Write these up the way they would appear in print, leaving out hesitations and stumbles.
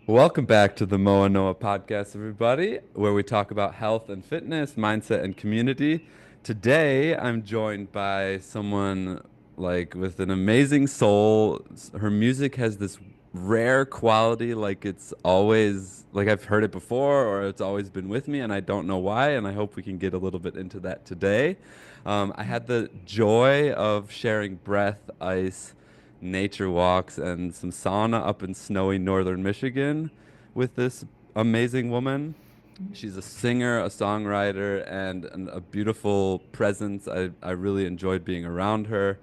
Welcome back to the Moa Noah Podcast, everybody, where we talk about health and fitness, mindset and community. Today, I'm joined by someone like with an amazing soul. Her music has this rare quality, like it's always like I've heard it before or it's always been with me, and I don't know why. And I hope we can get a little bit into that today. I had the joy of sharing breath, ice, nature walks and some sauna up in snowy northern Michigan with this amazing woman. She's a singer, a songwriter, and a beautiful presence. I really enjoyed being around her,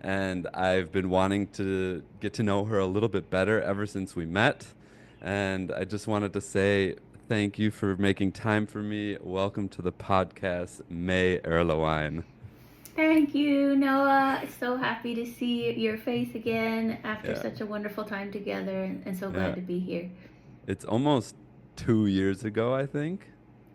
and I've been wanting to get to know her a little bit better ever since we met. And I just wanted to say thank you for making time for me. Welcome to the podcast, May Erlewine. Thank you, Noah. So happy to see your face again after Yeah, such a wonderful time together, and so yeah. glad to be here. It's almost 2 years ago, I think,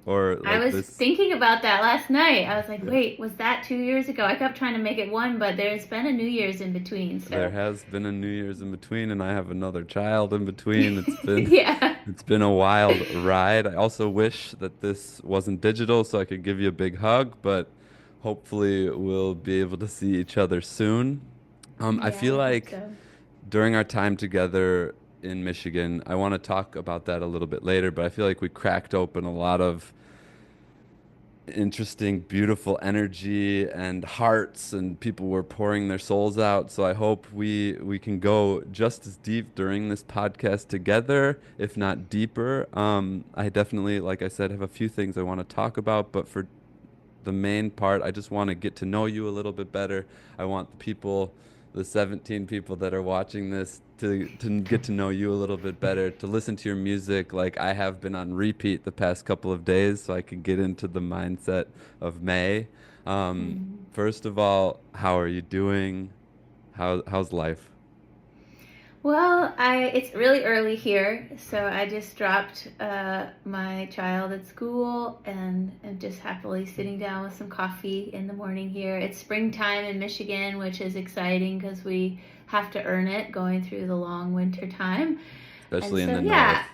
or I like was this. thinking about that last night. I was like, Yeah. wait, was that 2 years ago? I kept trying to make it one, but there's been a New Year's in between, There so has been a New Year's in between, and I have another child in between. yeah. It's been a wild ride. I also wish that this wasn't digital so I could give you a big hug, but hopefully we'll be able to see each other soon. I Yeah, feel I hope like so. during our time together in Michigan, I want to talk about that a little bit later, but I feel like we cracked open a lot of interesting, beautiful energy and hearts, and people were pouring their souls out. So I hope we can go just as deep during this podcast together, if not deeper. I definitely, like I said, have a few things I want to talk about, but for the main part, I just want to get to know you a little bit better. I want the people, the 17 people that are watching this, to get to know you a little bit better, to listen to your music like I have been on repeat the past couple of days so I can get into the mindset of May. First of all, how are you doing? How's life? Well, I it's really early here, so I just dropped my child at school and am just happily sitting down with some coffee in the morning here. It's springtime in Michigan, which is exciting because we have to earn it going through the long winter time. And Especially in so, the yeah, north.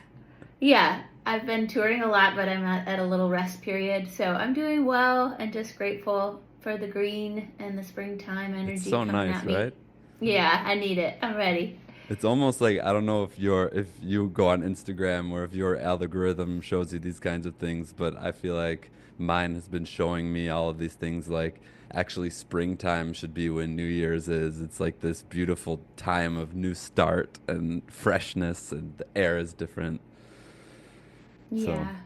yeah, I've been touring a lot, but I'm at a little rest period. So I'm doing well and just grateful for the green and the springtime It's energy so coming nice, at me. right? Yeah, I need it. I'm ready. It's almost like I don't know if you go on Instagram or if your algorithm shows you these kinds of things, but I feel like mine has been showing me all of these things like actually springtime should be when New Year's is. It's like this beautiful time of new start and freshness and the air is different. So Yeah.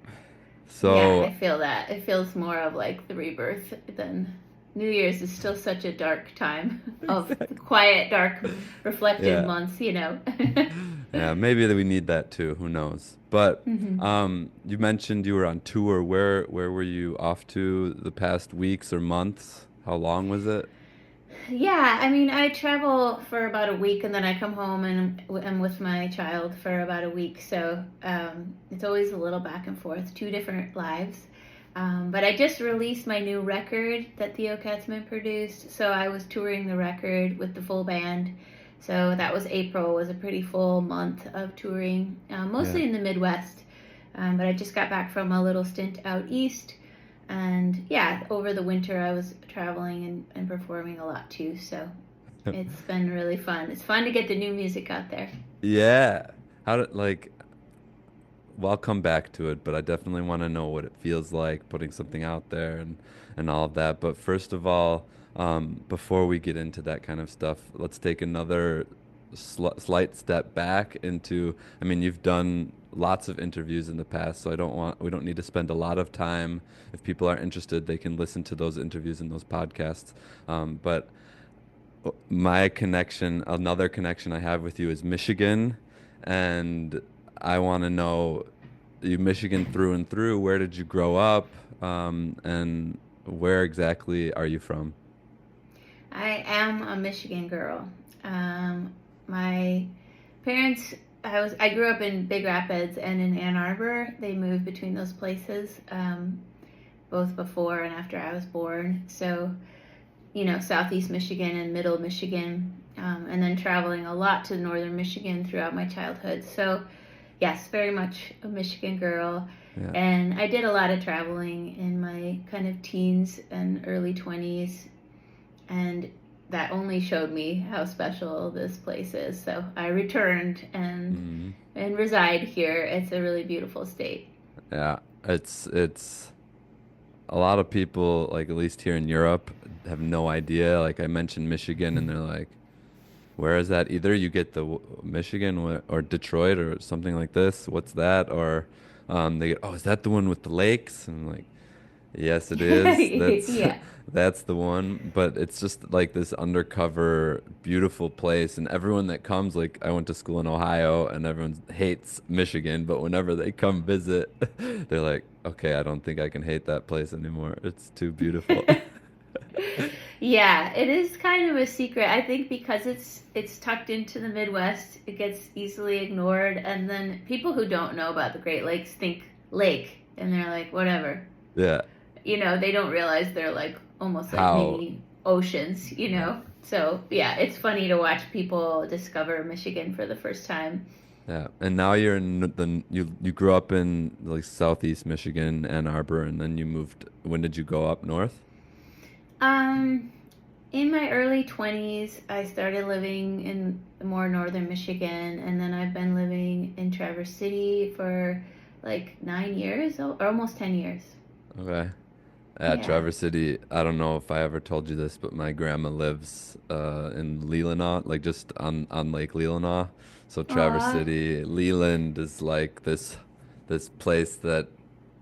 Yeah, I so feel that. It feels more of like the rebirth than New Year's is still such a dark time of the exactly. quiet, dark, reflective Yeah. months. Yeah, maybe that we need that too. Who knows? But hmm you mentioned you were on tour. Where were you off to the past weeks or months? How long was it? Yeah, I mean, I travel for about a week and then I come home and am with my child for about a week. So it's always a little back and forth, two different lives. But I just released my new record that Theo Katzman produced. So I was touring the record with the full band. So that was April, was a pretty full month of touring, Yeah. mostly in the Midwest. But I just got back from a little stint out east. And yeah, over the winter I was traveling and performing a lot too. So it's been really fun. It's fun to get the new music out there. Yeah. How did like well, I'll come back to it, but I definitely want to know what it feels like putting something out there and all of that. But first of all, before we get into that kind of stuff, let's take another slight step back into, I mean, you've done lots of interviews in the past, so we don't need to spend a lot of time. If people are interested, they can listen to those interviews and those podcasts. But my connection, another connection I have with you is Michigan, and I want to know you Michigan through and through. Where did you grow up, and where exactly are you from? I am a Michigan girl. My parents, I grew up in Big Rapids and in Ann Arbor. They moved between those places, both before and after I was born. So southeast Michigan and middle Michigan. and then traveling a lot to northern Michigan throughout my childhood. So, yes, very much a Michigan girl. Yeah. And I did a lot of traveling in my kind of teens and early 20s. And that only showed me how special this place is. So I returned and reside here. It's a really beautiful state. Yeah, it's a lot of people, like at least here in Europe, have no idea. Like I mentioned Michigan, and they're like, "Where is that?" Either you get the Michigan or Detroit or something like this. What's that? Or they get, "Oh, is that the one with the lakes?" And I'm like, yes, it is. That's Yeah. that's the one. But it's just like this undercover, beautiful place. And everyone that comes, like I went to school in Ohio, and everyone hates Michigan. But whenever they come visit, they're like, okay, I don't think I can hate that place anymore. It's too beautiful. Yeah, it is kind of a secret. I think because it's tucked into the Midwest, it gets easily ignored, and then people who don't know about the Great Lakes think lake, and they're like, whatever. Yeah. They don't realize they're like almost like How? mini oceans. So yeah, it's funny to watch people discover Michigan for the first time. Yeah. And now you're in you grew up in like Southeast Michigan, Ann Arbor, and then you moved. When did you go up north? In my early 20s, I started living in more northern Michigan, and then I've been living in Traverse City for like 9 years, or almost 10 years. Okay. Yeah. Traverse City. I don't know if I ever told you this, but my grandma lives in Leelanau, like just on Lake Leelanau. So Traverse Aw. City, Leland is like this place that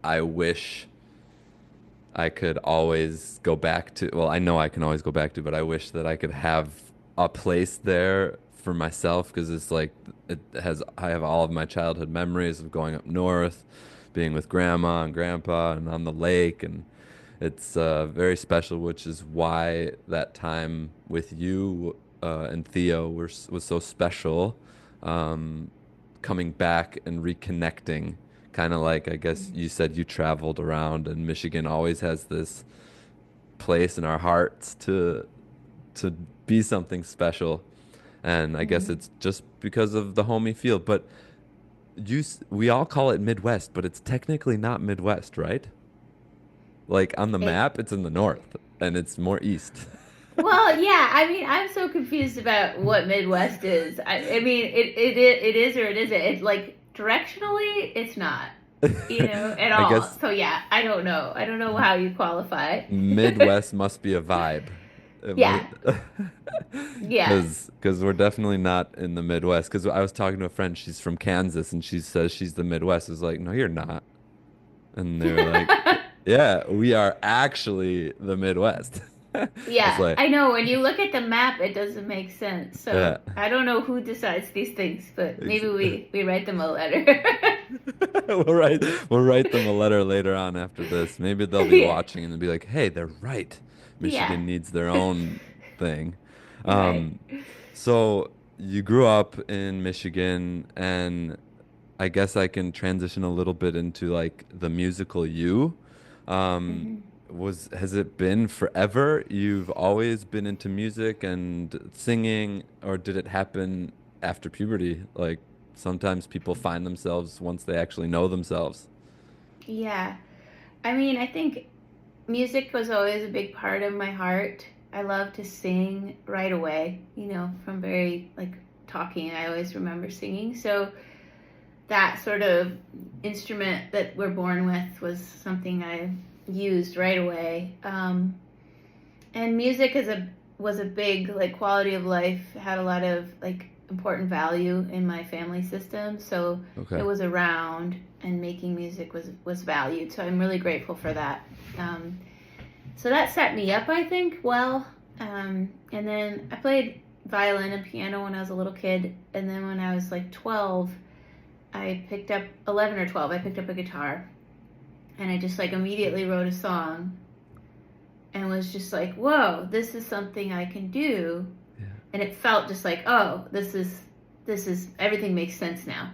I wish I could always go back to. Well, I know I can always go back to, but I wish that I could have a place there for myself because it's like I have all of my childhood memories of going up north, being with grandma and grandpa and on the lake, and it's very special, which is why that time with you and Theo was so special, coming back and reconnecting. Kind of like, I guess you said you traveled around, and Michigan always has this place in our hearts to be something special. And I guess it's just because of the homey feel. But we all call it Midwest, but it's technically not Midwest, right? Like on the It, map, it's in the north, and it's more east. well, yeah, I mean, I'm so confused about what Midwest is. I mean, it is or it isn't. It's like directionally, it's not, at I all. guess So yeah, I don't know. I don't know how you qualify. Midwest must be a vibe. Yeah, yeah. Because we're definitely not in the Midwest. Because I was talking to a friend, she's from Kansas, and she says she's the Midwest. I was like, no, you're not. And they were like, yeah, we are actually the Midwest. I was Yeah, like, I know. When you look at the map, it doesn't make sense. So yeah. I don't know who decides these things, but maybe we write them a letter. We'll write them a letter later on after this. Maybe they'll be Yeah, watching and they'll be like, hey, they're right. yeah, Michigan needs their own thing. right. Um, so you grew up in Michigan, and I guess I can transition a little bit into like the musical you. Um, Mhm. has it been forever? You've always been into music and singing, or did it happen after puberty? Like sometimes people find themselves once they actually know themselves. Yeah. I mean, I think music was always a big part of my heart. I love to sing right away, from very like talking. I always remember singing. So that sort of instrument that we're born with was something I used right away. And music was a big like quality of life, had a lot of like important value in my family system. So it Okay. was around, and making music was valued. So I'm really grateful for that. So that set me up, I think, well. And then I played violin and piano when I was a little kid. And then when I was like 12, 11 or 12, I picked up a guitar. And I just like immediately wrote a song and was just like, whoa, this is something I can do. Yeah. And it felt just like, oh, this is everything makes sense now.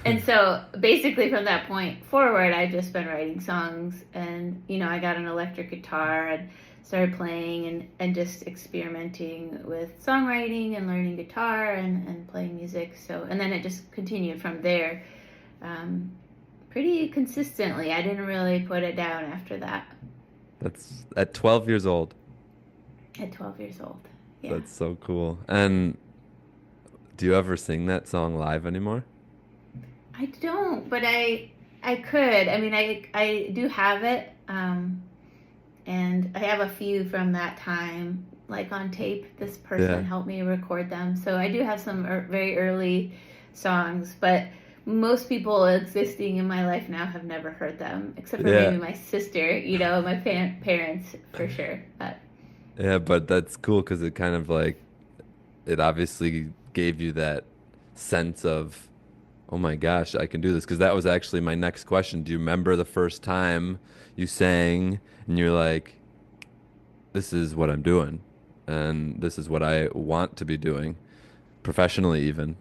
And so basically from that point forward, I've just been writing songs, and I got an electric guitar, and started playing and just experimenting with songwriting and learning guitar and playing music. So, and then it just continued from there, pretty consistently. I didn't really put it down after that. That's at 12 years old. At 12 years old. Yeah. That's so cool. And do you ever sing that song live anymore? I don't, but I could. I mean, I do have it, and I have a few from that time, like on tape. This person helped me record them, so I do have some very early songs. But most people existing in my life now have never heard them, except for maybe my sister. You know, my parents for sure. But yeah, but that's cool because it kind of like it obviously gave you that sense of, oh my gosh, I can do this. Because that was actually my next question. Do you remember the first time you sang and you're like, this is what I'm doing, and this is what I want to be doing professionally even?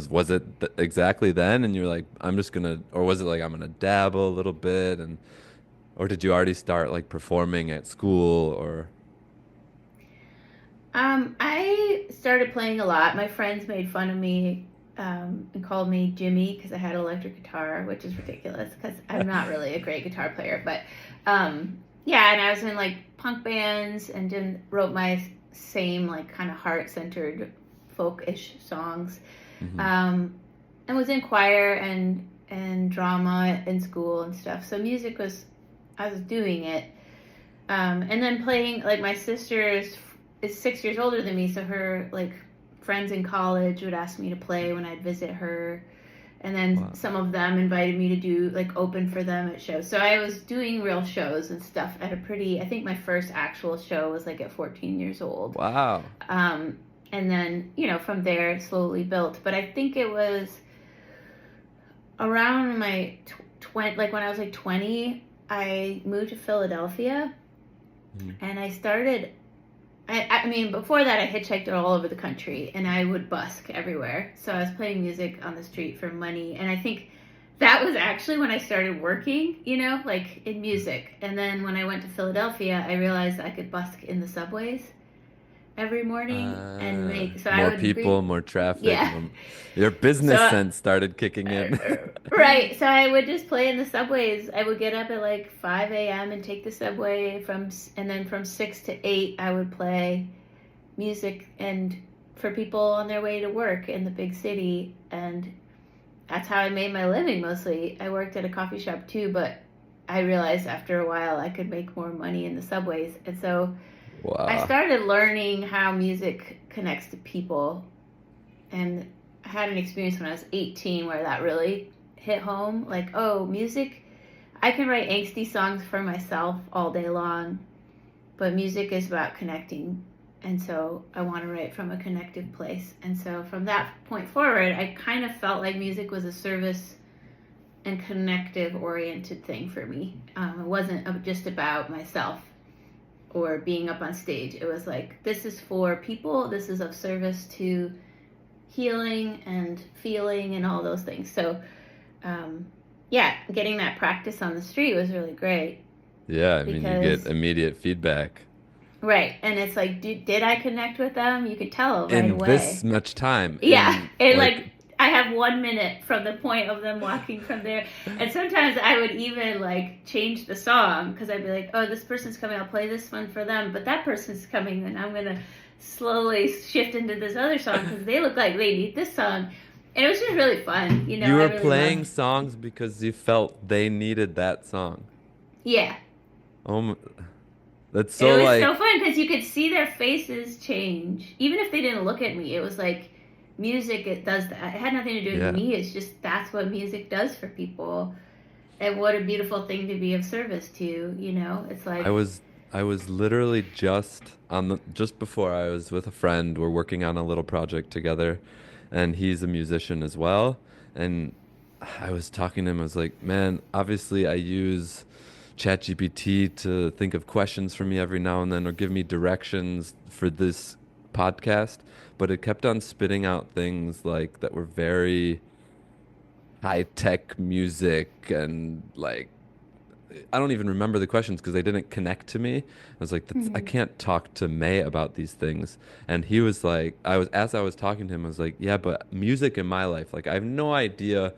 Was it exactly then and you're like, I'm just gonna, or was it like, I'm gonna dabble a little bit, and or did you already start like performing at school or? I started playing a lot. My friends made fun of me and called me Jimmy because I had an electric guitar, which is ridiculous because I'm not really a great guitar player. But yeah, and I was in like punk bands and wrote my same like kind of heart-centered folk-ish songs. And was in choir and drama in school and stuff. So music was, I was doing it. And then playing, like my sister is 6 years older than me, so her like friends in college would ask me to play when I'd visit her, and then some of them invited me to do like open for them at shows. So I was doing real shows and stuff at a pretty, I think my first actual show was like at 14 years old. Wow. And then, you know, from there it slowly built. But I think it was around my like when I was like 20, I moved to Philadelphia, and I started. I mean, before that, I hitchhiked all over the country, and I would busk everywhere. So I was playing music on the street for money, and I think that was actually when I started working, you know, like in music. And then when I went to Philadelphia, I realized I could busk in the subways every morning and make so more I would people, more traffic. Yeah. Your business sense started kicking in. Right. So I would just play in the subways. I would get up at like 5 a.m. and take the subway and then from 6 to 8, I would play music and for people on their way to work in the big city. And that's how I made my living mostly. I worked at a coffee shop too, but I realized after a while I could make more money in the subways. And so I started learning how music connects to people, and I had an experience when I was 18 where that really hit home. Like, oh, music, I can write angsty songs for myself all day long, but music is about connecting, and so I want to write from a connective place. And so from that point forward, I kind of felt like music was a service and connective-oriented thing for me. It wasn't just about myself or being up on stage. It was like, this is for people, this is of service to healing and feeling and all those things. So, yeah, getting that practice on the street was really great. Yeah, I mean, you get immediate feedback. Right, and it's like, did I connect with them? You could tell right away. In this much time. Yeah, like I have 1 minute from the point of them walking from there. And sometimes I would even like change the song because I'd be like, oh, this person's coming, I'll play this one for them. But that person's coming, and I'm going to slowly shift into this other song because they look like they need this song. And it was just really fun. You know, you were really playing songs because you felt they needed that song. Yeah. Oh, that's so It was so fun because you could see their faces change. Even if they didn't look at me, it was like, music, it does that. It had nothing to do with me. It's just that's what music does for people, and what a beautiful thing to be of service to. You know, it's like I was literally just before I was with a friend. We're working on a little project together, and he's a musician as well. And I was talking to him. I was like, man, obviously I use ChatGPT to think of questions for me every now and then, or give me directions for this podcast. But it kept on spitting out things like that were very high-tech music and like I don't even remember the questions because they didn't connect to me. I was like, I Hmm. can't talk to May about these things. And he was like, as I was talking to him, I was like, yeah, but music in my life, like I have no idea.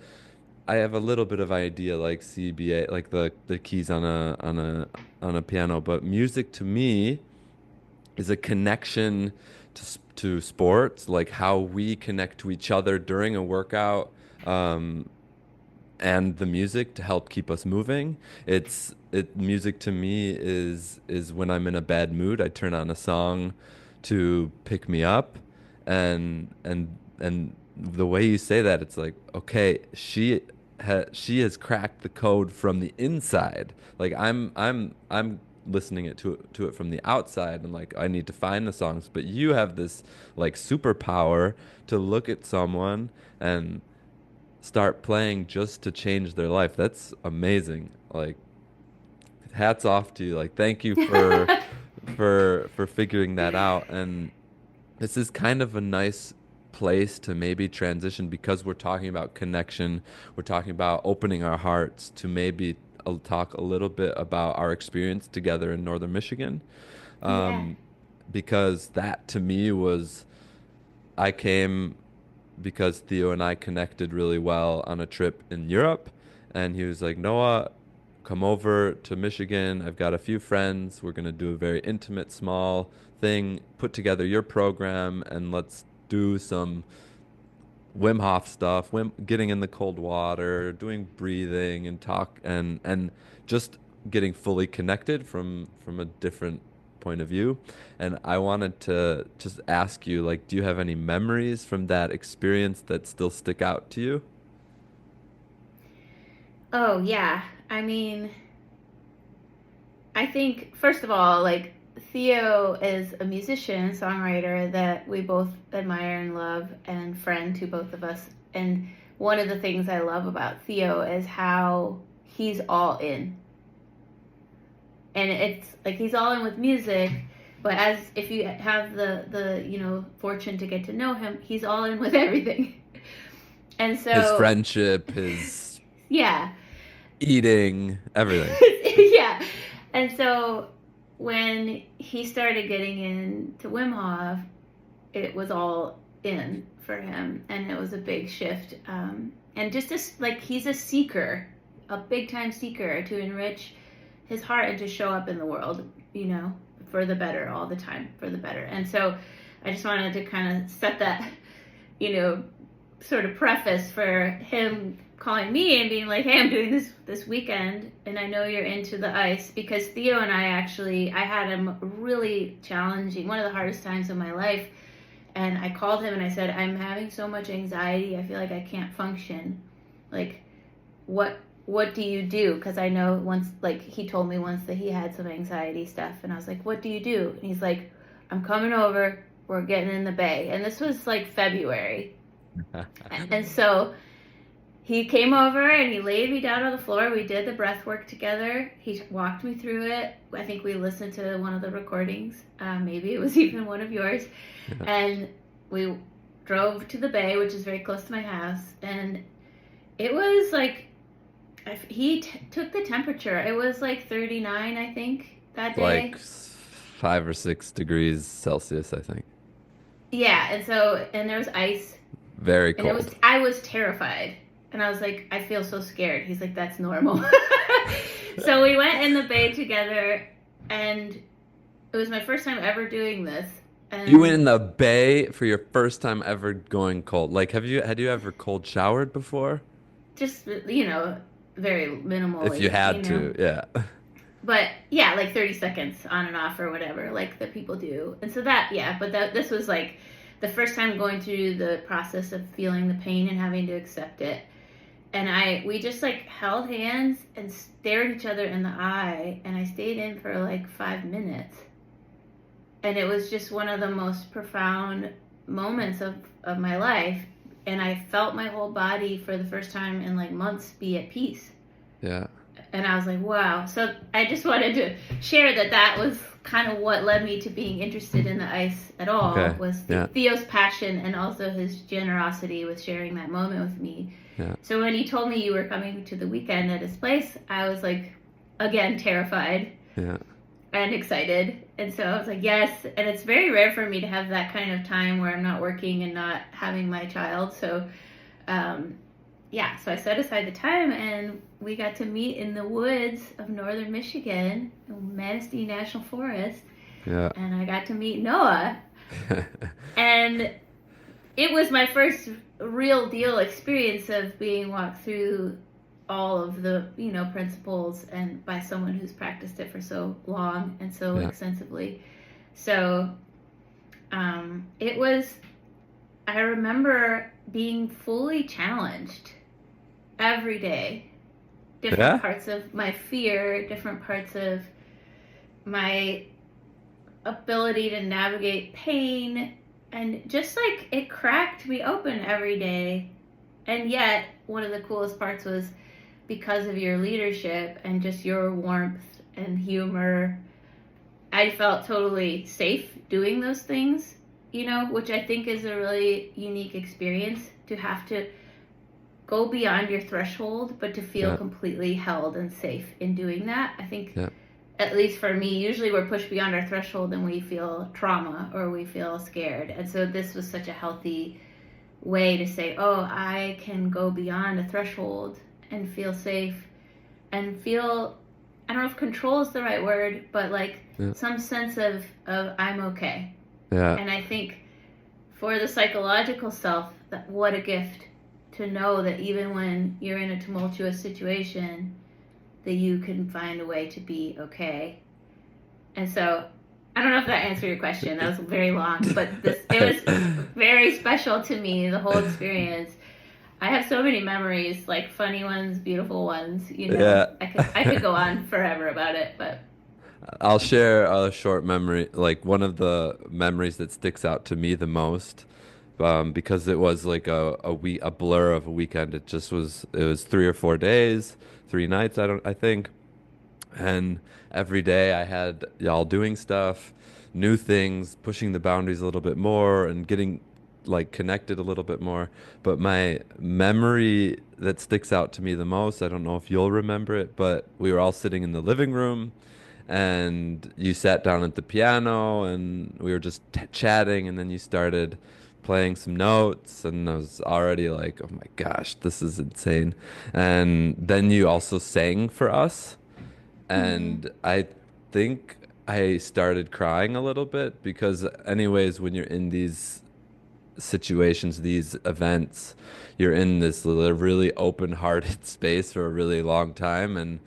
I have a little bit of idea, like CBA, like the keys on a piano, but music to me is a connection to sports, like how we connect to each other during a workout. And the music to help keep us moving. Music to me is when I'm in a bad mood, I turn on a song to pick me up, and the way you say that, it's like, okay, she has cracked the code from the inside. Like I'm listening to it from the outside, and like I need to find the songs, but you have this like superpower to look at someone and start playing just to change their life. That's amazing. Like hats off to you. Like thank you for figuring that out. And this is kind of a nice place to maybe transition because we're talking about connection. We're talking about opening our hearts to maybe talk a little bit about our experience together in Northern Michigan. Yeah. Um, because that to me was I came because Theo and I connected really well on a trip in Europe. And he was like, Noah, come over to Michigan. I've got a few friends. We're going to do a very intimate, small thing, put together your program, and let's do some Wim Hof stuff, getting in the cold water, doing breathing and talk and just getting fully connected from a different point of view. And I wanted to just ask you, like, do you have any memories from that experience that still stick out to you? Oh, yeah. I mean, I think, first of all, like, Theo is a musician, songwriter that we both admire and love, and friend to both of us. And one of the things I love about Theo is how he's all in. And it's like he's all in with music, but as if you have the fortune to get to know him, he's all in with everything. And His so, friendship, his yeah. eating, everything. Yeah. And so when he started getting into Wim Hof, it was all in for him, and it was a big shift. And just like he's a seeker, a big time seeker to enrich his heart and to show up in the world, for the better all the time, for the better. And so I just wanted to kind of set that, sort of preface for him calling me and being like, hey, I'm doing this weekend and I know you're into the ice, because Theo and I had a really challenging, one of the hardest times of my life, and I called him and I said, I'm having so much anxiety, I feel like I can't function, like what do you do? Because I know once, like he told me once that he had some anxiety stuff, and I was like, what do you do? And he's like, I'm coming over, we're getting in the bay. And this was like February. And so he came over and he laid me down on the floor. We did the breath work together. He walked me through it. I think we listened to one of the recordings. Maybe it was even one of yours. Yeah. And we drove to the bay, which is very close to my house. And it was like, he took the temperature. It was like 39, I think, that day. Like 5 or 6 degrees Celsius, I think. Yeah, and there was ice. Very And cold. I was terrified. And I was like, I feel so scared. He's like, that's normal. So we went in the bay together, and it was my first time ever doing this. You went And in the bay for your first time ever going cold. Like, had you ever cold showered before? just, very If you minimally, had to, yeah. But yeah, like 30 seconds on and off or whatever, like that people do. And so this was like the first time going through the process of feeling the pain and having to accept it. And we just like held hands and stared each other in the eye, and I stayed in for like 5 minutes. And it was just one of the most profound moments of my life. And I felt my whole body for the first time in like months be at peace. Yeah. And I was like, wow. So I just wanted to share that was kind of what led me to being interested in the ice at all, Okay. was Yeah. Theo's passion and also his generosity with sharing that moment with me. Yeah. So when he told me you were coming to the weekend at his place, I was like, again, terrified Yeah. and excited. And so I was like, yes. And it's very rare for me to have that kind of time where I'm not working and not having my child. So, yeah, so I set aside the time and we got to meet in the woods of northern Michigan, Manistee National Forest. Yeah. And I got to meet Noah. And it was my first real deal experience of being walked through all of the, principles and by someone who's practiced it for so long and so extensively. So it was, I remember being fully challenged every day. Different parts of my fear, different parts of my ability to navigate pain, and just like it cracked me open every day. And yet one of the coolest parts was because of your leadership and just your warmth and humor, I felt totally safe doing those things, which I think is a really unique experience, to have to go beyond your threshold, but to feel completely held and safe in doing that. I think, at least for me, usually we're pushed beyond our threshold and we feel trauma or we feel scared. And so this was such a healthy way to say, oh, I can go beyond a threshold and feel safe and feel, I don't know if control is the right word, but like some sense of I'm okay. Yeah. And I think for the psychological self, that what a gift to know that even when you're in a tumultuous situation, that you can find a way to be okay. And so I don't know if that answered your question. That was very long, but it was very special to me, the whole experience. I have so many memories, like funny ones, beautiful ones. I could go on forever about it, but I'll share a short memory, like one of the memories that sticks out to me the most, because it was like a blur of a weekend. It was 3 or 4 days, 3 nights, I think, and every day I had y'all doing stuff, new things, pushing the boundaries a little bit more, and getting like connected a little bit more. But my memory that sticks out to me the most, I don't know if you'll remember it, but we were all sitting in the living room and you sat down at the piano and we were just chatting, and then you started playing some notes, and I was already like, oh my gosh, this is insane. And then you also sang for us, and I think I started crying a little bit because anyways, when you're in these situations, these events, you're in this really open-hearted space for a really long time, and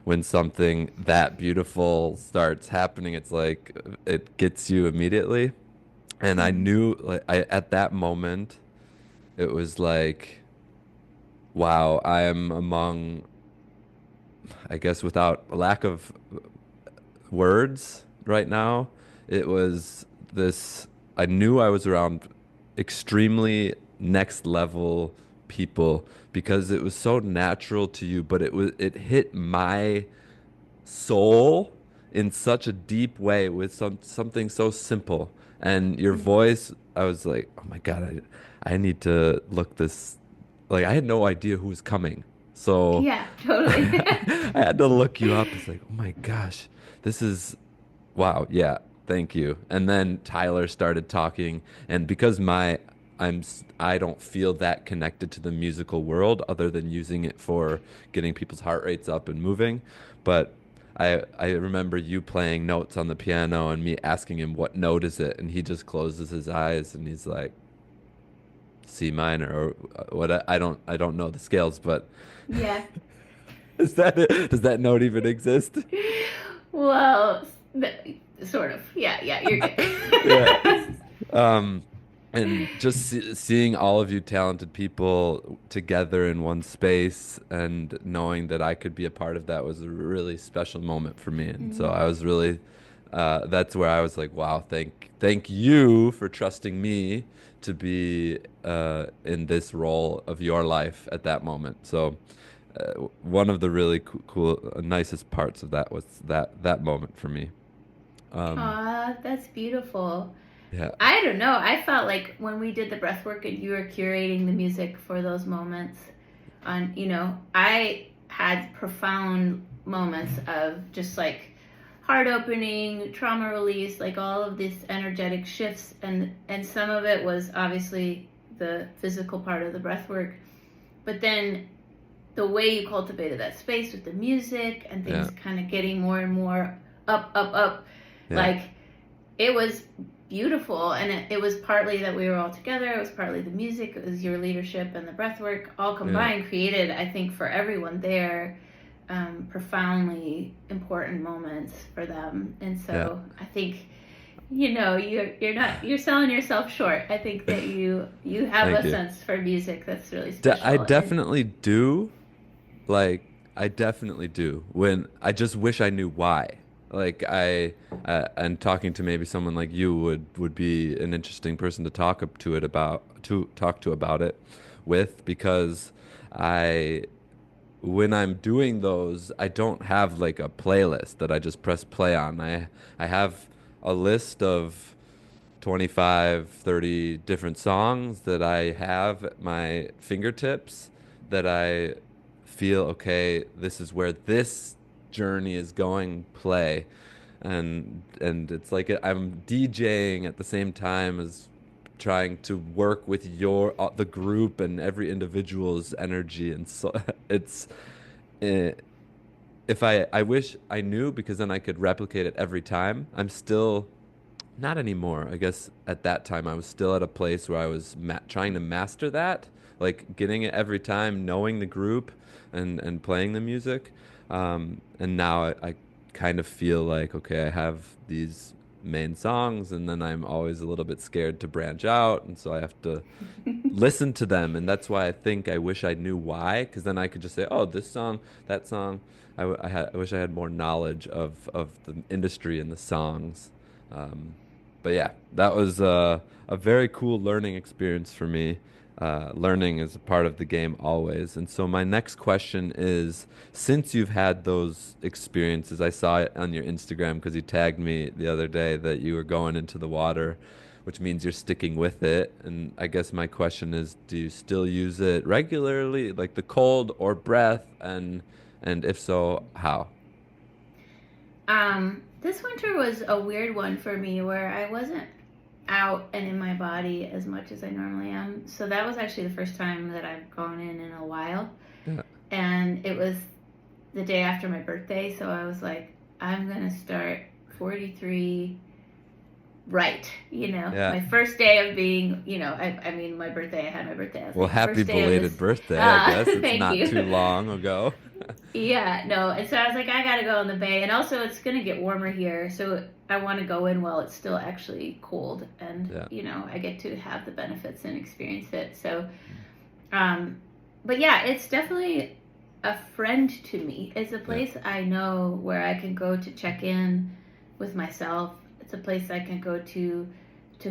when something that beautiful starts happening, it's like it gets you immediately. And I knew, like, at that moment, it was like, wow, I am among, I guess, without a lack of words right now. It was this, I knew I was around extremely next level people because it was so natural to you, but it hit my soul in such a deep way with something so simple. And your voice, I was like, oh my God, I need to look this, like I had no idea who was coming. So yeah, totally. I had to look you up. It's like, oh my gosh, this is wow. Yeah, thank you. And then Tyler started talking, and because I don't feel that connected to the musical world other than using it for getting people's heart rates up and moving. But I remember you playing notes on the piano and me asking him what note is it, and he just closes his eyes and he's like C minor or what I don't know the scales, but Yeah. is that it? Does that note even exist? Well, sort of. Yeah, you're Yeah. good. And just seeing all of you talented people together in one space and knowing that I could be a part of that was a really special moment for me. And so I was really, that's where I was like, wow, thank you for trusting me to be in this role of your life at that moment. So one of the really cool, nicest parts of that was that moment for me. Um, Aw, that's beautiful. yeah, I don't know. I felt like when we did the breath work and you were curating the music for those moments, I had profound moments of just like heart opening, trauma release, like all of these energetic shifts, and some of it was obviously the physical part of the breath work, but then the way you cultivated that space with the music and things kind of getting more and more up, like it was beautiful. And it was partly that we were all together, it was partly the music, it was your leadership and the breath work all combined created, I think, for everyone there, profoundly important moments for them. And so I think, you're selling yourself short. I think that you have a sense for music that's really special. I definitely do. Like, I definitely do. When I just wish I knew why. Like, and talking to maybe someone like you would be an interesting person to talk to about it with, because when I'm doing those, I don't have like a playlist that I just press play on. I have a list of 25, 30 different songs that I have at my fingertips that I feel, okay, this is where this journey is going, play. And it's like I'm DJing at the same time as trying to work with the group and every individual's energy. And so it's if I wish I knew, because then I could replicate it every time. I'm still not anymore. I guess at that time I was still at a place where I was trying to master that, like getting it every time, knowing the group and playing the music. And now I kind of feel like, okay, I have these main songs, and then I'm always a little bit scared to branch out, and so I have to listen to them. And that's why I think I wish I knew why, because then I could just say, oh, this song, that song. I wish I had more knowledge of the industry and the songs. But yeah, that was a very cool learning experience for me. Learning is a part of the game always. And so my next question is, since you've had those experiences, I saw it on your Instagram because you tagged me the other day that you were going into the water, which means you're sticking with it. And I guess my question is, do you still use it regularly, like the cold or breath? And if so, how? This winter was a weird one for me where I wasn't out and in my body as much as I normally am. So that was actually the first time that I've gone in a while. Yeah. And it was the day after my birthday. So I was like, I'm going to start 43 right. My first day of being, I mean, my birthday, I had my birthday. Well, happy belated birthday, I guess. It's not too long ago. Yeah, no. And so I was like, I got to go in the bay. And also it's going to get warmer here. So I want to go in while it's still actually cold. And, I get to have the benefits and experience it. So, but yeah, it's definitely a friend to me. It's a place I know where I can go to check in with myself. It's a place I can go to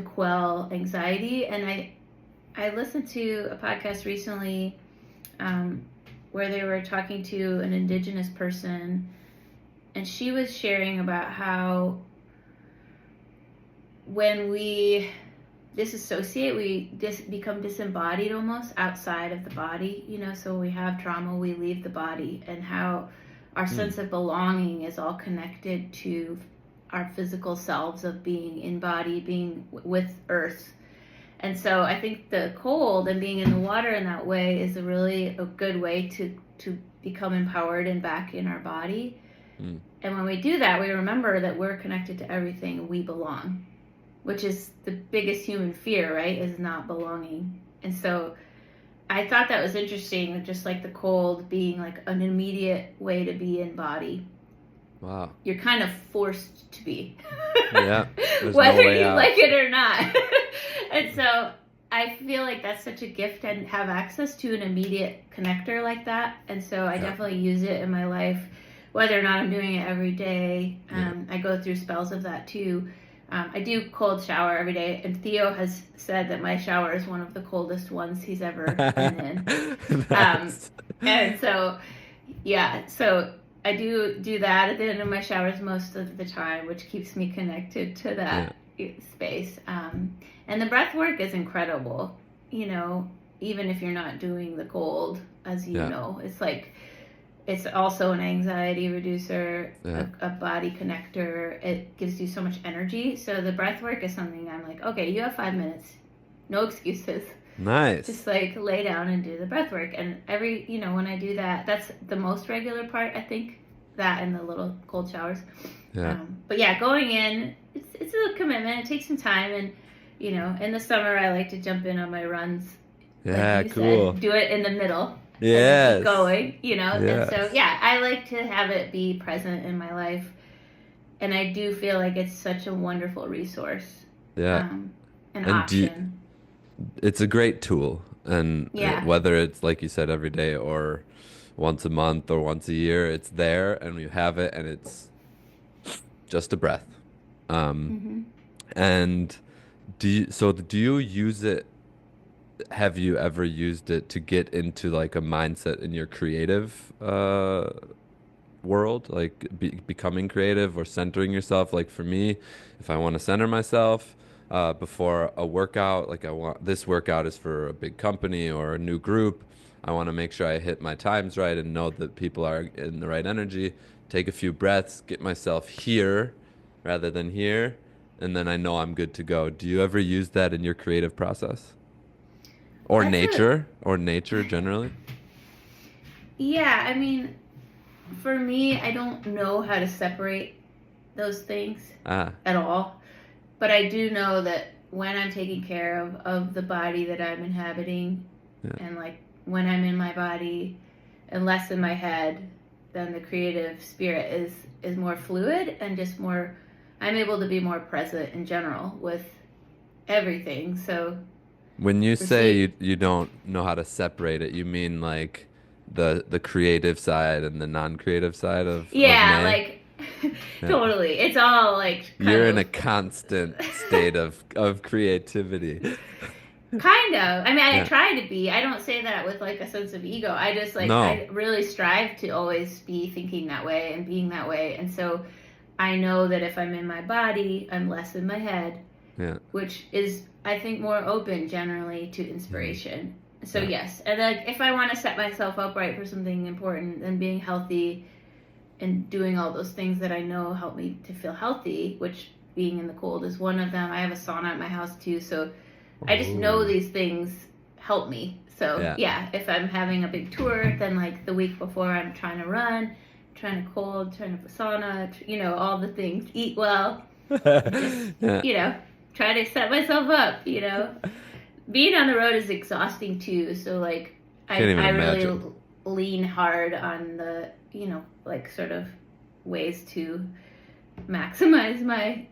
quell anxiety. And I listened to a podcast recently where they were talking to an Indigenous person, and she was sharing about how when we disassociate, we become disembodied almost outside of the body, so we have trauma, we leave the body, and how our sense of belonging is all connected to our physical selves of being in body, being with earth. And so I think the cold and being in the water in that way is a good way to become empowered and back in our body. And when we do that, we remember that we're connected to everything, we belong, which is the biggest human fear, right? Is not belonging. And so I thought that was interesting, just like the cold being like an immediate way to be in body. Wow. You're kind of forced to be. Yeah. Whether you like it or not. And so I feel like that's such a gift and have access to an immediate connector like that. And so I definitely use it in my life, whether or not I'm doing it every day. I go through spells of that too. I do cold shower every day, and Theo has said that my shower is one of the coldest ones he's ever been in. Nice. And so, so I do that at the end of my showers most of the time, which keeps me connected to that space. And the breath work is incredible, even if you're not doing the cold, as you know. It's like it's also an anxiety reducer, Yeah. a body connector. It gives you so much energy. So the breath work is something I'm like, okay, you have 5 minutes, no excuses. Nice. Just like lay down and do the breath work. And when I do that, that's the most regular part, I think. That and the little cold showers. Yeah. But yeah, going in, it's a commitment. It takes some time. And, in the summer, I like to jump in on my runs. Yeah, Like you cool. said, do it in the middle. And then keep Yes. going, And so, Yes. yeah, I like to have it be present in my life. And I do feel like it's such a wonderful resource, Yeah. an And option. it's a great tool. And Yeah. whether it's like you said every day or once a month or once a year, it's there and you have it and it's just a breath. Um, Hmm. and do you use it? Have you ever used it to get into like a mindset in your creative world, like becoming creative or centering yourself? Like for me, if I want to center myself before a workout, like I want this workout is for a big company or a new group. I want to make sure I hit my times right and know that people are in the right energy. Take a few breaths, get myself here rather than here, and then I know I'm good to go. Do you ever use that in your creative process? That's Or nature generally? yeah, I mean, for me, I don't know how to separate those things Ah, at all. But I do know that when I'm taking care of the body that I'm inhabiting, yeah. and like when I'm in my body and less in my head, then the creative spirit is more fluid and just more, I'm able to be more present in general with everything. So When you say receive, you don't know how to separate it, you mean like the creative side and the non-creative side of yeah, May? like Yeah. totally. It's all like kind You're in a of constant state of creativity. kind of. I mean, I Yeah. try to be. I don't say that with like a sense of ego. I just like, No. I really strive to always be thinking that way and being that way. And so I know that if I'm in my body, I'm less in my head, Yeah. which is, I think, more open generally to Mhm. inspiration. So, Yeah. yes. And like, if I want to set myself up right for something important, then being healthy and doing all those things that I know help me to feel healthy, which being in the cold is one of them. I have a sauna at my house too. So, I just know Oh. these things help me. So Yeah. yeah, if I'm having a big tour, then like the week before I'm trying to run, trying to cold, trying to sauna, all the things, eat well, just, Yeah. try to set myself up, Being on the road is exhausting too. So like Can't even I really imagine. lean hard on the, like sort of ways to maximize my,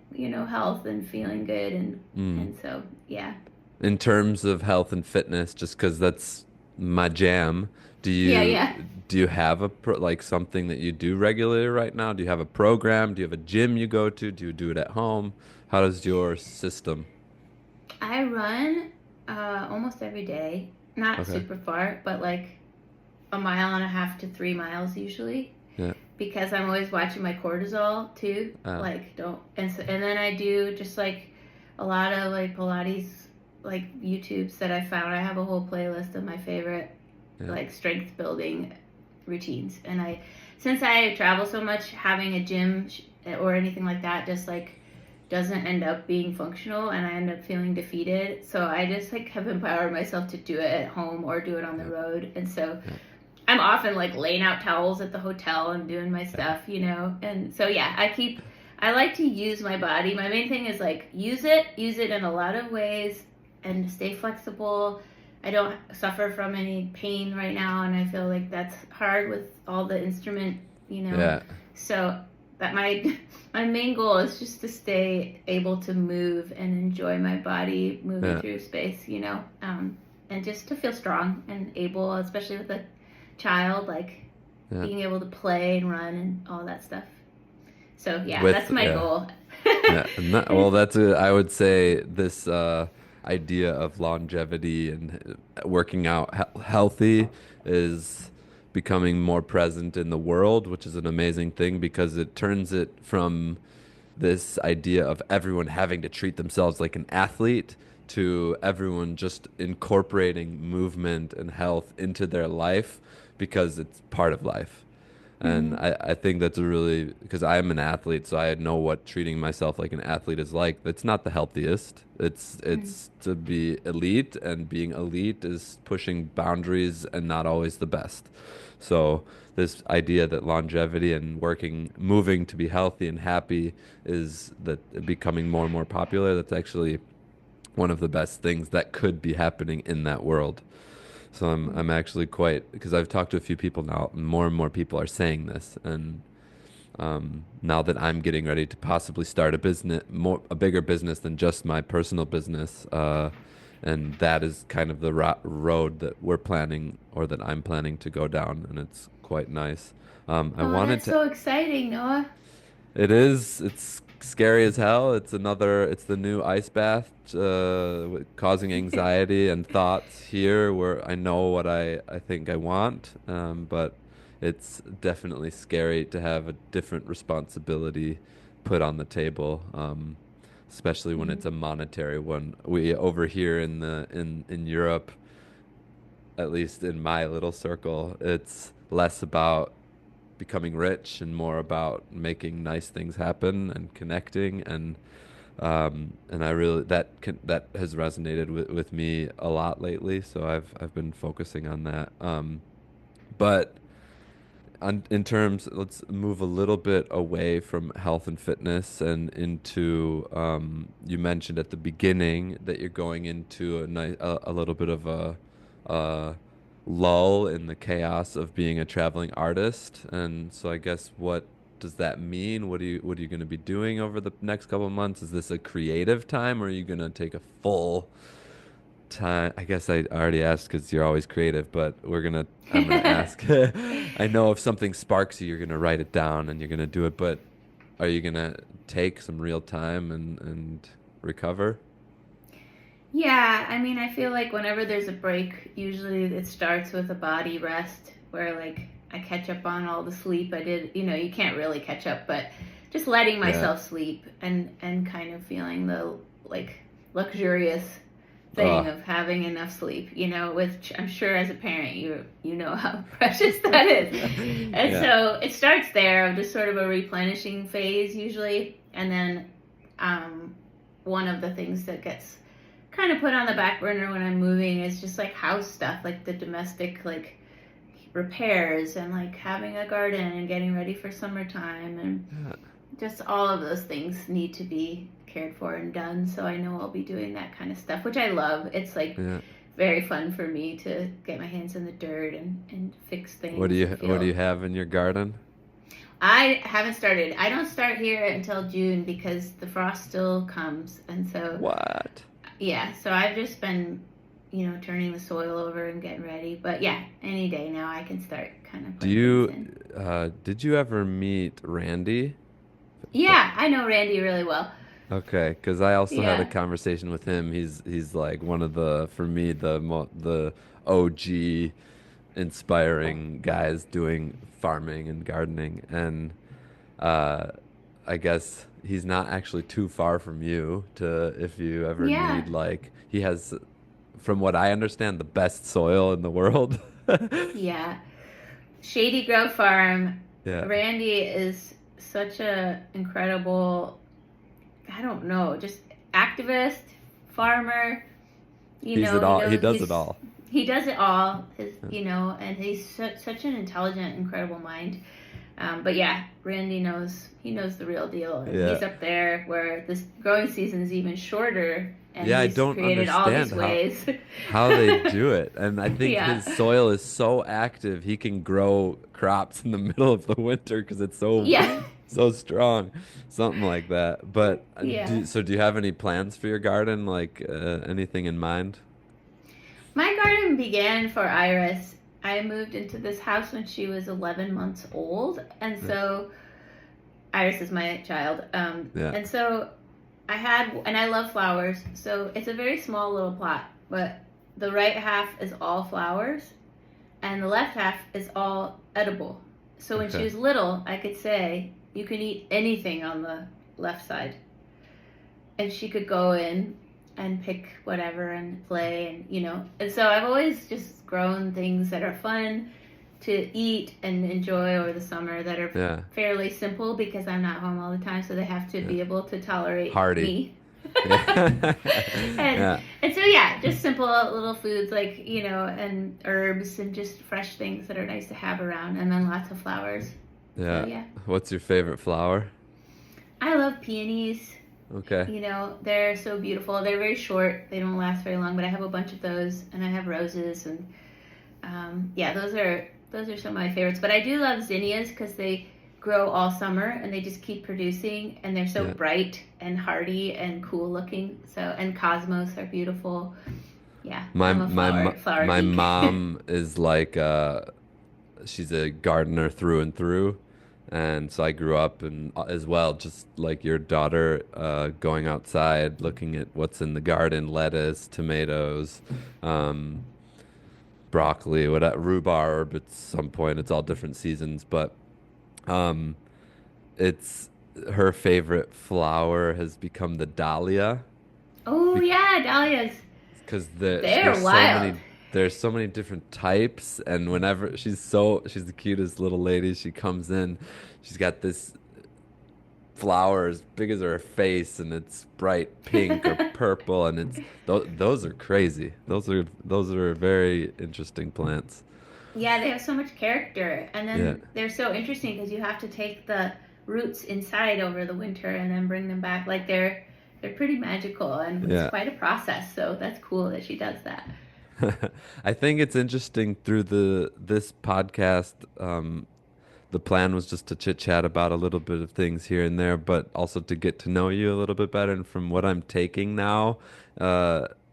health and feeling good Mm. and so yeah. In terms of health and fitness, just because that's my jam, do Yeah, you yeah. do you have like something that you do regularly right now? Do you have a program? Do you have a gym you go to? Do you do it at home? How does your system? I run almost every day. Not Okay. super far, but like a mile and a half to 3 miles usually. Yeah. Because I'm always watching my cortisol too. Uh, Like don't and then I do just like a lot of like Pilates like YouTubes that I found. I have a whole playlist of my favorite yeah. like strength building routines. And since I travel so much, having a gym or anything like that just like doesn't end up being functional and I end up feeling defeated. So I just like have empowered myself to do it at home or do it on the Yeah. road. And so Yeah. I'm often like laying out towels at the hotel and doing my stuff, And so yeah, I like to use my body. My main thing is like use it in a lot of ways and stay flexible. I don't suffer from any pain right now and I feel like that's hard with all the instrument. Yeah. So that my main goal is just to stay able to move and enjoy my body moving Yeah. through space, and just to feel strong and able, especially with a child, like Yeah. being able to play and run and all that stuff. So yeah, With that's my yeah. goal. Yeah. Well, I would say this idea of longevity and working out healthy is becoming more present in the world, which is an amazing thing because it turns it from this idea of everyone having to treat themselves like an athlete to everyone just incorporating movement and health into their life because it's part of life. And I think that's a really, because I'm an athlete, so I know what treating myself like an athlete is like. That's not the healthiest. It's to be elite, and being elite is pushing boundaries and not always the best. So this idea that longevity and moving to be healthy and happy is that becoming more and more popular, that's actually one of the best things that could be happening in that world. So I'm actually quite, because I've talked to a few people now, and more people are saying this, and now that I'm getting ready to possibly start a bigger business than just my personal business, and that is kind of the road that we're planning, or that I'm planning to go down, and it's quite nice. I Oh, wanted that's to so exciting, Noah. it is. It's scary as hell. It's the new ice bath, causing anxiety and thoughts here where I know what I think I want, but it's definitely scary to have a different responsibility put on the table, especially when it's a monetary one. We over here in Europe, at least in my little circle, it's less about becoming rich and more about making nice things happen and connecting, and I really that has resonated with me a lot lately, so I've been focusing on that, but in terms, let's move a little bit away from health and fitness and into, you mentioned at the beginning that you're going into a little bit of a lull in the chaos of being a traveling artist. And so I guess, what does that mean? What are you going to be doing over the next couple of months? Is this a creative time, or are you going to take a full time? I guess I already asked because you're always creative, but I'm gonna ask. I know if something sparks you, you're gonna write it down and you're gonna do it, but are you gonna take some real time and recover? Yeah, I mean, I feel like whenever there's a break, usually it starts with a body rest where, like, I catch up on all the sleep I did. You know, you can't really catch up, but just letting Yeah. myself sleep and kind of feeling the, like, luxurious thing Oh, of having enough sleep, you know, which I'm sure as a parent you know how precious that is. And yeah. so it starts there of just sort of a replenishing phase usually, and then one of the things that gets kind of put on the back burner when I'm moving is just like house stuff, like the domestic, like, repairs, and like having a garden and getting ready for summertime, and Yeah. just all of those things need to be cared for and done. So I know I'll be doing that kind of stuff, which I love. It's like Yeah. very fun for me to get my hands in the dirt and fix things and What do feel. you have in your garden? I haven't started. I don't start here until June because the frost still comes, and so What? yeah. So I've just been, turning the soil over and getting ready. But yeah, any day now I can start kind of Do putting things you in. did you ever meet Randy? Yeah, I know Randy really well. Okay, because I also had a Yeah. conversation with him. He's like one of the, for me, the OG inspiring guys doing farming and gardening, and uh, I guess he's not actually too far from you to, if you ever Yeah. need, like, he has, from what I understand, the best soil in the world. Yeah. Shady Grove Farm. Yeah, Randy is such a incredible, I don't know, just activist, farmer. he's it all. He does it He's all. he does it all. And he's such an intelligent, incredible mind. But yeah, Randy knows, he knows the real deal, and Yeah. he's up there where this growing season is even shorter, and Yeah, I he's don't created all understand these ways. how they do it. And I think Yeah, his soil is so active, he can grow crops in the middle of the winter because it's yeah, so strong. Something like that. But yeah. do you have any plans for your garden? Like, anything in mind? My garden began for Iris. I moved into this house when she was 11 months old, and Yeah. so Iris is my child. Yeah. And so and I love flowers, so it's a very small little plot, but the right half is all flowers, and the left half is all edible. So when she Okay. was little, I could say, you can eat anything on the left side. And she could go in and pick whatever and play, and. And so I've always just grown things that are fun, to eat and enjoy over the summer that are Yeah. fairly simple because I'm not home all the time, so they have to be able to tolerate Hearty. me. Yeah. And so yeah, just simple little foods like, and herbs and just fresh things that are nice to have around, and then lots of flowers. Yeah. So, yeah. What's your favorite flower? I love peonies. Okay. They're so beautiful. They're very short. They don't last very long, but I have a bunch of those, and I have roses, and those are some of my favorites. But I do love zinnias because they grow all summer and they just keep producing, and they're so bright and hardy and cool looking. And cosmos are beautiful. Yeah, I'm a flower my geek. mom is like she's a gardener through and through. And so I grew up and as well, just like your daughter, going outside, looking at what's in the garden, lettuce, tomatoes, broccoli, rhubarb at some point. It's all different seasons, but it's her favorite flower has become the dahlia Oh yeah, dahlias. because They're wild. there's so many different types, and whenever she's the cutest little lady, she comes in, she's got this flower as big as her face, and it's bright pink or purple, and those are crazy. Those are very interesting plants. Yeah, they have so much character, and then Yeah. they're so interesting because you have to take the roots inside over the winter and then bring them back. Like they're pretty magical, and it's quite a process. So that's cool that she does that. I think it's interesting through this podcast. The plan was just to chit chat about a little bit of things here and there, but also to get to know you a little bit better. And from what I'm taking now,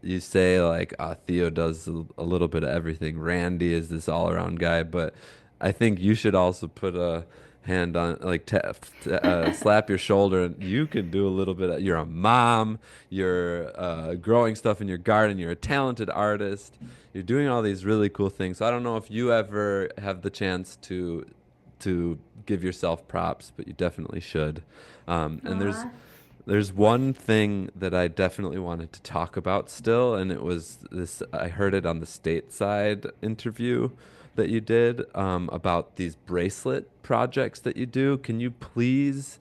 you say like Theo does a little bit of everything. Randy is this all around guy, but I think you should also put a hand on like slap your shoulder, and you can do a little bit you're a mom, you're growing stuff in your garden, you're a talented artist, you're doing all these really cool things. So I don't know if you ever have the chance to give yourself props, but you definitely should. And there's one thing that I definitely wanted to talk about still, and it was this. I heard it on the stateside interview that you did about these bracelet projects that you do. Can you please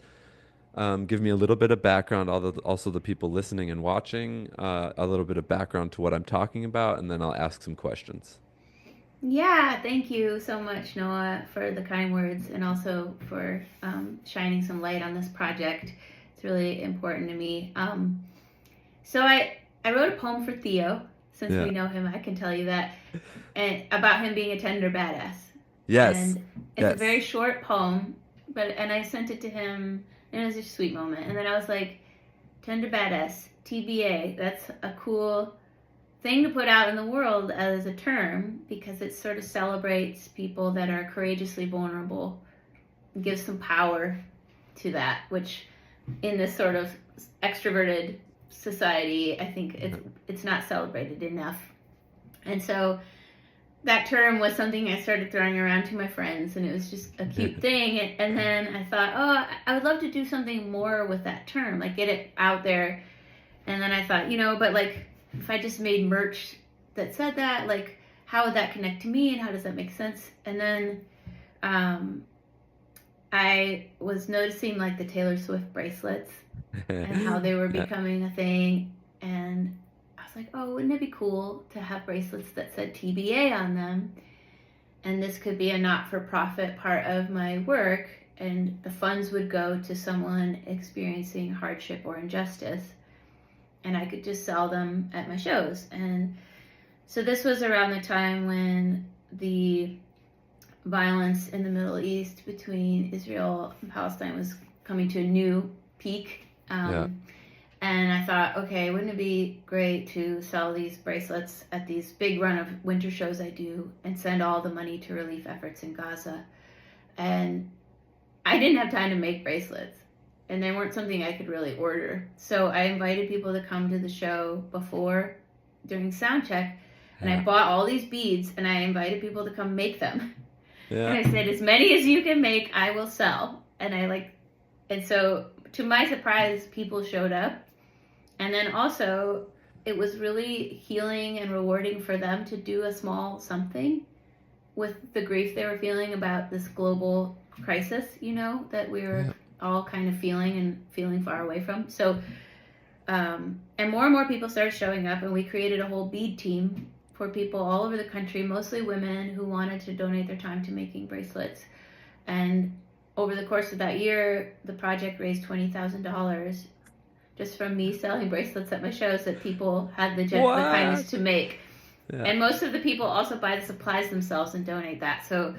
give me a little bit of background, also the people listening and watching, a little bit of background to what I'm talking about, and then I'll ask some questions. Yeah, thank you so much, Noah, for the kind words and also for shining some light on this project. It's really important to me. So I wrote a poem for Theo. Since we know him, I can tell you that, and about him being a tender badass. Yes. And it's a very short poem, and I sent it to him, and it was a sweet moment. And then I was like, tender badass, TBA, that's a cool thing to put out in the world as a term because it sort of celebrates people that are courageously vulnerable, gives some power to that, which in this sort of extroverted society, I think it's not celebrated enough. And so that term was something I started throwing around to my friends, and it was just a cute thing. And then I thought, I would love to do something more with that term, like get it out there. And then I thought, but like if I just made merch that said that, like how would that connect to me and how does that make sense? And then I was noticing like the Taylor Swift bracelets and how they were becoming a thing, and I was like, wouldn't it be cool to have bracelets that said TBA on them, and this could be a not-for-profit part of my work, and the funds would go to someone experiencing hardship or injustice, and I could just sell them at my shows. And so this was around the time when the violence in the Middle East between Israel and Palestine was coming to a new peak. And I thought, okay, wouldn't it be great to sell these bracelets at these big run of winter shows I do and send all the money to relief efforts in Gaza? And I didn't have time to make bracelets, and they weren't something I could really order. So I invited people to come to the show during sound check, and I bought all these beads, and I invited people to come make them. And I said, as many as you can make, I will sell. And so to my surprise, people showed up. And then also, it was really healing and rewarding for them to do a small something with the grief they were feeling about this global crisis, that we were all kind of feeling far away from. So, and more people started showing up, and we created a whole bead team for people all over the country, mostly women who wanted to donate their time to making bracelets. And over the course of that year, the project raised $20,000 just from me selling bracelets at my shows that people had the kindness to make. Yeah. And most of the people also buy the supplies themselves and donate that. So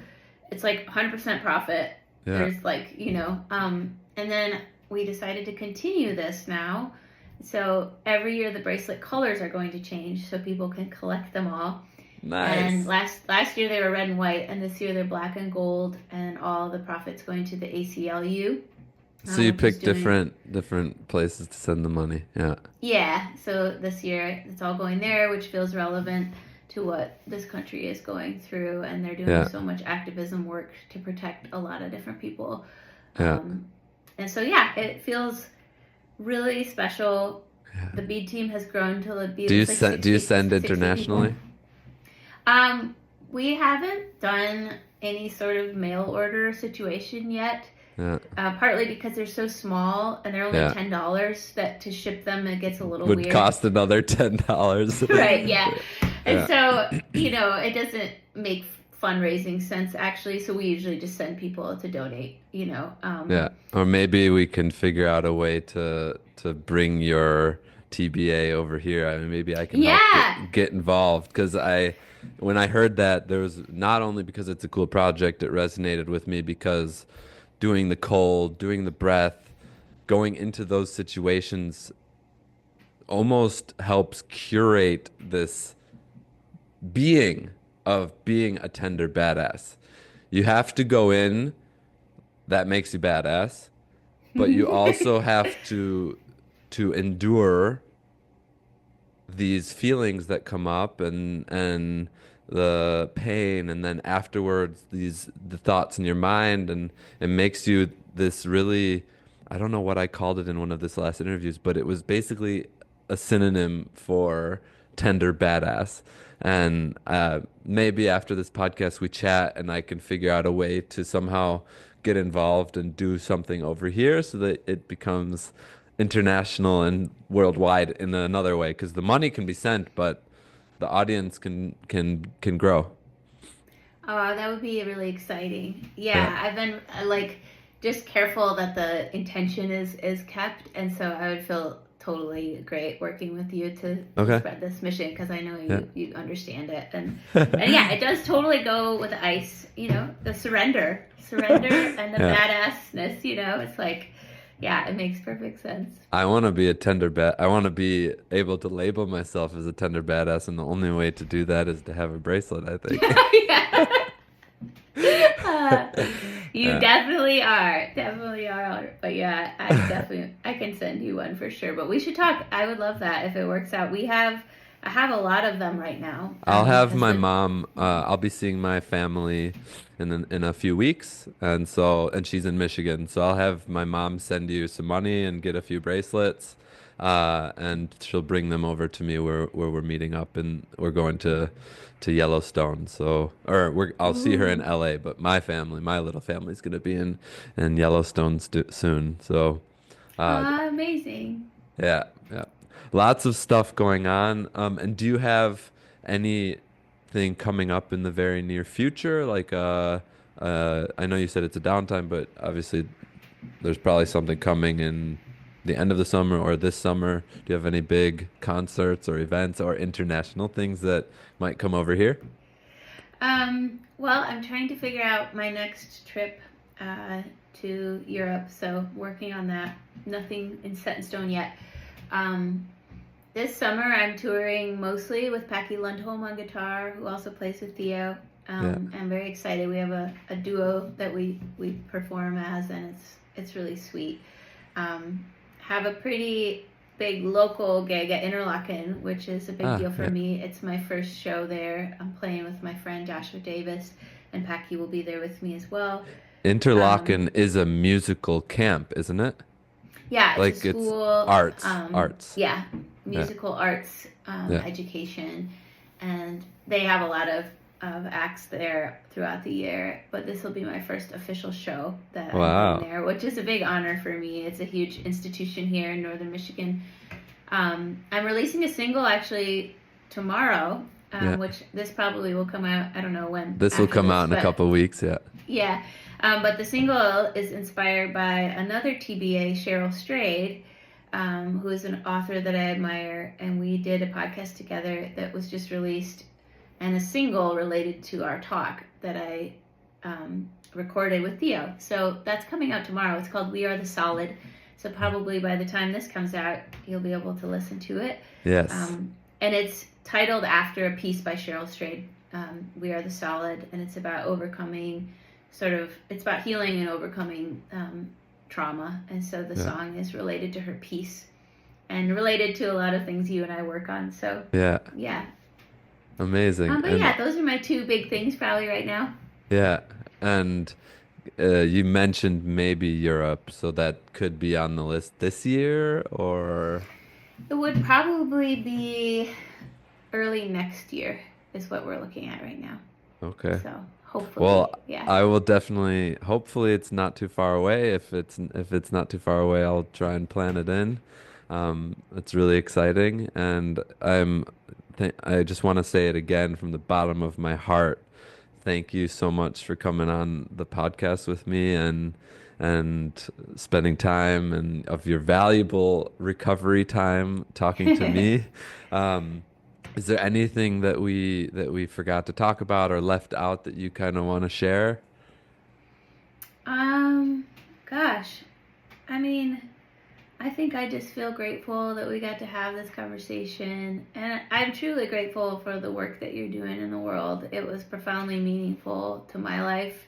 it's like 100% profit. Yeah. There's like, and then we decided to continue this now. So every year the bracelet colors are going to change so people can collect them all. Nice. And last year they were red and white, and this year they're black and gold, and all the profits going to the ACLU. So you picked different places to send the money. Yeah. Yeah. So this year it's all going there, which feels relevant to what this country is going through, and they're doing so much activism work to protect a lot of different people. Yeah. And so it feels really special. Yeah. The bead team has grown to be. Do you send internationally? We haven't done any sort of mail order situation yet. Yeah. Partly because they're so small and they're only $10 that to ship them it gets a little weird. Would cost another $10. Right, yeah. And so, it doesn't make fundraising sense actually, so we usually just send people to donate, Or maybe we can figure out a way to bring your TBA over here. I mean, maybe I can help get involved, because when I heard that, there was not only because it's a cool project, it resonated with me because doing the cold, doing the breath, going into those situations almost helps curate this being of being a tender badass. You have to go in, that makes you badass, but you also have to endure these feelings that come up and the pain, and then afterwards the thoughts in your mind, and it makes you this really, I don't know what I called it in one of this last interviews, but it was basically a synonym for tender badass. And maybe after this podcast we chat and I can figure out a way to somehow get involved and do something over here so that it becomes international and worldwide in another way, because the money can be sent, but the audience can grow. Oh, that would be really exciting. Yeah. I've been just careful that the intention is kept, and so I would feel totally great working with you to spread this mission, because I know you understand it, and it does totally go with the ice, the surrender and the badassness, it's like, it makes perfect sense. I want to be I want to be able to label myself as a tender badass, and the only way to do that is to have a bracelet, I think. You definitely are. But I can send you one for sure. But we should talk. I would love that if it works out. I have a lot of them right now. I'll have my mom. I'll be seeing my family in a few weeks, and she's in Michigan. So I'll have my mom send you some money and get a few bracelets, and she'll bring them over to me where we're meeting up, and we're going to Yellowstone. So, I'll see her in LA, but my little family is going to be in Yellowstone soon. So, amazing. Yeah. Lots of stuff going on. And do you have anything coming up in the very near future? Like, I know you said it's a downtime, but obviously there's probably something coming in the end of the summer or this summer. Do you have any big concerts or events or international things that might come over here? Well, I'm trying to figure out my next trip to Europe, so working on that. Nothing set in stone yet. This summer I'm touring mostly with Packy Lundholm on guitar, who also plays with Theo. I'm very excited. We have a duo that we perform as, and it's really sweet. Have a pretty big local gig at Interlaken, which is a big deal for me. It's my first show there. I'm playing with my friend Joshua Davis, and Packy will be there with me as well. Interlaken is a musical camp, isn't it? Yeah, it's a school. It's arts. Yeah, musical arts education, and they have a lot of of acts there throughout the year, but this will be my first official show that I'm doing Wow. there, which is a big honor for me. It's a huge institution here in Northern Michigan. I'm releasing a single actually tomorrow, Yeah. which this probably will come out, I don't know when This will after come out this, in a but couple of weeks. Yeah. yeah. But the single is inspired by another TBA, Cheryl Strayed, who is an author that I admire, and we did a podcast together that was just released, and a single related to our talk that I recorded with Theo. So that's coming out tomorrow. It's called We Are the Solid. So probably by the time this comes out, you'll be able to listen to it. Yes. And it's titled after a piece by Cheryl Strayed, We Are the Solid, and it's about overcoming it's about healing and overcoming trauma. And so the song is related to her piece and related to a lot of things you and I work on. So Yeah. yeah. Amazing. But yeah, those are my two big things probably right now. Yeah. And you mentioned maybe Europe, so that could be on the list this year or It would probably be early next year is what we're looking at right now. okay. So hopefully, Well, yeah. I will definitely, hopefully it's not too far away. If it's not too far away, I'll try and plan it in. It's really exciting, and I just want to say it again from the bottom of my heart. Thank you so much for coming on the podcast with me and spending time and of your valuable recovery time talking to me. Um, is there anything that we forgot to talk about or left out that you kind of want to share? um, Gosh, I mean, I think I just feel grateful that we got to have this conversation. And I'm truly grateful for the work that you're doing in the world. It was profoundly meaningful to my life.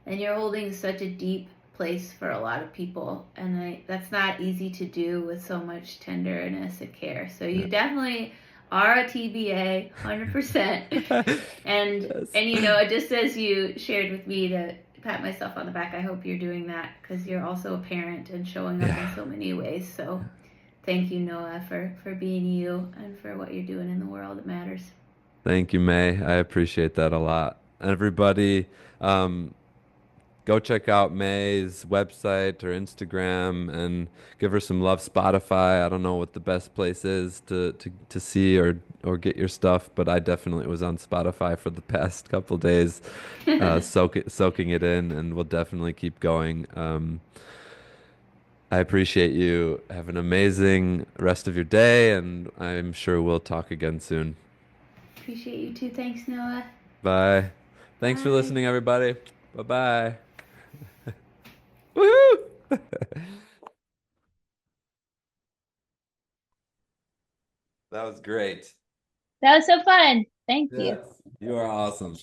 And you're holding such a deep place for a lot of people. And that's not easy to do with so much tenderness and care. So you definitely are a TBA, 100%. And, Yes. and you know, just as you shared with me to pat myself on the back, I hope you're doing that because you're also a parent and showing up in Yeah. so many ways. So thank you, Noah, for being you and for what you're doing in the world. It matters. Thank you, May. I appreciate that a lot. Everybody, um, go check out May's website or Instagram and give her some love. Spotify. I don't know what the best place is to see or get your stuff, but I definitely was on Spotify for the past couple days, soaking it in, and we'll definitely keep going. I appreciate you. Have an amazing rest of your day, and I'm sure we'll talk again soon. Appreciate you too. Thanks, Noah. Bye. Thanks for Bye. listening, everybody. Bye bye. Woohoo! That was great. That was so fun. Thank you. Yes, you are awesome.